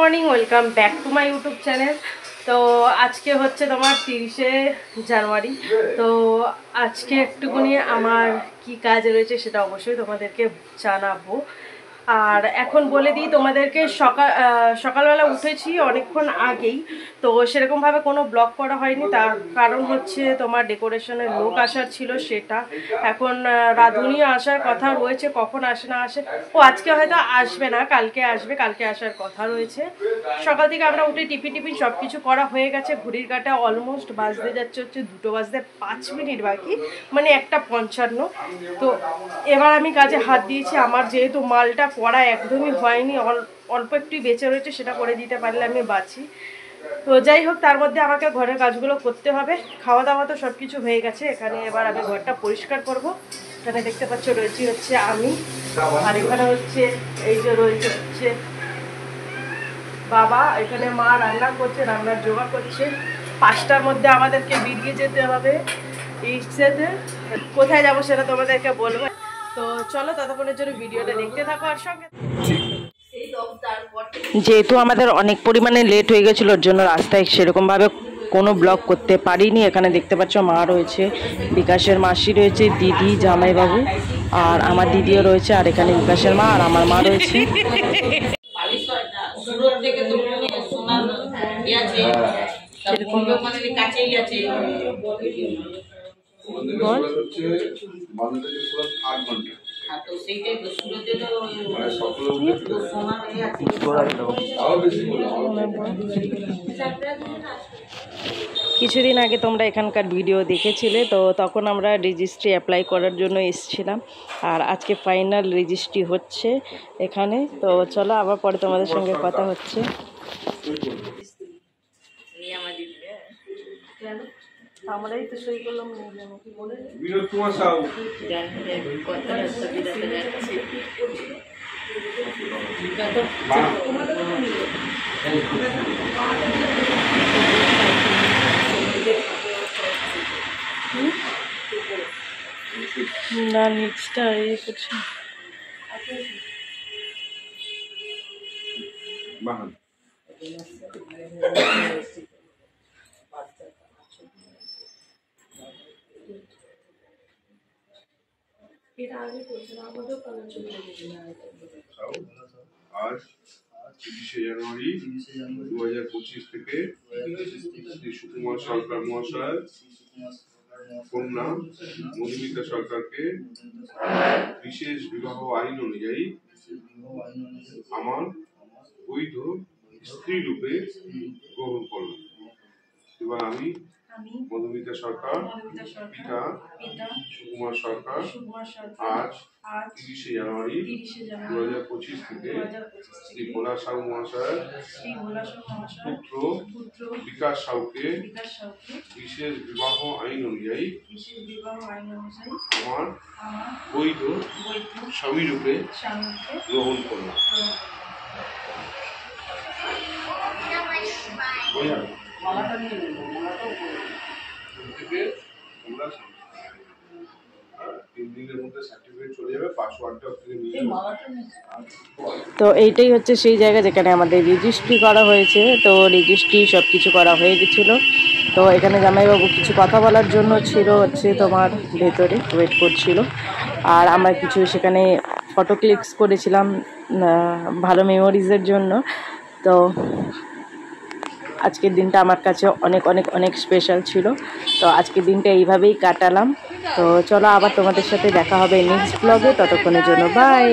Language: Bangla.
Morning, welcome back to my YouTube channel. তো আজকে হচ্ছে তোমার 30শে জানুয়ারি। তো আজকে একটুখানি আমার কি কাজ রয়েছে সেটা অবশ্যই তোমাদেরকে জানাবো। আর এখন বলে দিই তোমাদেরকে, সকালবেলা উঠেছি অনেকক্ষণ আগেই, তো সেরকমভাবে কোনো ব্লগ করা হয়নি। তার কারণ হচ্ছে তোমার ডেকোরেশনের লোক আসার ছিল, সেটা এখন রাঁধুনি আসার কথা রয়েছে, কখন আসে না আসে। ও আজকে হয়তো আসবে না, কালকে আসবে, কালকে আসার কথা রয়েছে। সকাল থেকে আমরা উঠে টিফিন সব কিছু করা হয়ে গেছে। ঘড়ির কাঁটা অলমোস্ট বাজতে যাচ্ছে হচ্ছে 2টো বাজতে 5 মিনিট বাকি, মানে 1:55। তো এবার আমি কাজে হাত দিয়েছি। আমার যেহেতু মালটা পড়া একদমই হয়নি, অল্প একটু বেঁচে রয়েছে, সেটা করে দিতে পারলে আমি বাঁচি। তো যাই হোক, তার মধ্যে আমাকে ঘরের কাজগুলো করতে হবে। খাওয়া দাওয়া তো সব কিছু হয়ে গেছে। এখানে এবার আমি ঘরটা পরিষ্কার করব। এখানে দেখতে পাচ্ছ রয়েছে হচ্ছে আমি, আর এখানে হচ্ছে এই যে রয়েছে হচ্ছে বাবা। এখানে মা রান্না করছে, রান্নার জোগাড় করছে। 5টার মধ্যে আমাদেরকে বেরিয়ে যেতে হবে ইস্টেতে। কোথায় যাবো সেটা তোমাদেরকে বলবো। তো চলো, ততক্ষণের জন্য ভিডিওটা দেখতে থাকো আর সঙ্গে। যেহেতু আমাদের অনেক পরিমাণে লেট হয়ে গেছিলো, ওর জন্য রাস্তায় সেরকমভাবে কোনো ব্লগ করতে পারিনি। এখানে দেখতে পাচ্ছ মা রয়েছে, বিকাশের মাসি রয়েছে, দিদি, জামাইবাবু, আর আমার দিদিও রয়েছে, আর এখানে বিকাশের মা আর আমার মা রয়েছে। কিছুদিন আগে তোমরা এখানকার ভিডিও দেখেছিলে, তো তখন আমরা রেজিস্ট্রি অ্যাপ্লাই করার জন্য এসেছিলাম। আর আজকে ফাইনাল রেজিস্ট্রি হচ্ছে এখানে। তো চলো, আবার পরে তোমাদের সঙ্গে কথা হচ্ছে। আমরাই তো সই করলাম। না, নিচটা ইয়ে করছি। আজ 30শে জানুয়ারি 2025 থেকে শ্রী সুকুমার সরকার মহাশয় কন্যা মধুমিতা সরকারকে বিশেষ বিবাহ আইন অনুযায়ী আমার বৈধ স্ত্রী রূপে গ্রহণ করলাম। এবার আমি মধুমিতা সরকার পিতা সুকুমার সরকার আজ 30শে জানুয়ারি 2025 থেকে শ্রী ভোলা সাহু মহাশয়ের পুত্র বিকাশ সাহুকে বিশেষ বিবাহ আইন অনুযায়ী আমার বৈধ স্বামী রূপে গ্রহণ করলাম। তো এইটাই হচ্ছে সেই জায়গা যেখানে আমাদের রেজিস্ট্রি করা হয়েছে। তো রেজিস্ট্রি সব কিছু করা হয়ে গেছিলো। তো এখানে জামাইবাবু কিছু কথা বলার জন্য ছিল হচ্ছে তোমার ভেতরে ওয়েট করছিল। আর আমরা কিছু সেখানে ফটো ক্লিকস করেছিলাম ভালো মেমোরিজের জন্য। তো আজকের দিনটা আমার কাছে অনেক অনেক অনেক স্পেশাল ছিল। তো আজকের দিনটা এইভাবেই কাটালাম। তো চলো, আবার তোমাদের সাথে দেখা হবে নেক্সট ব্লগে। ততক্ষণের জন্য বাই।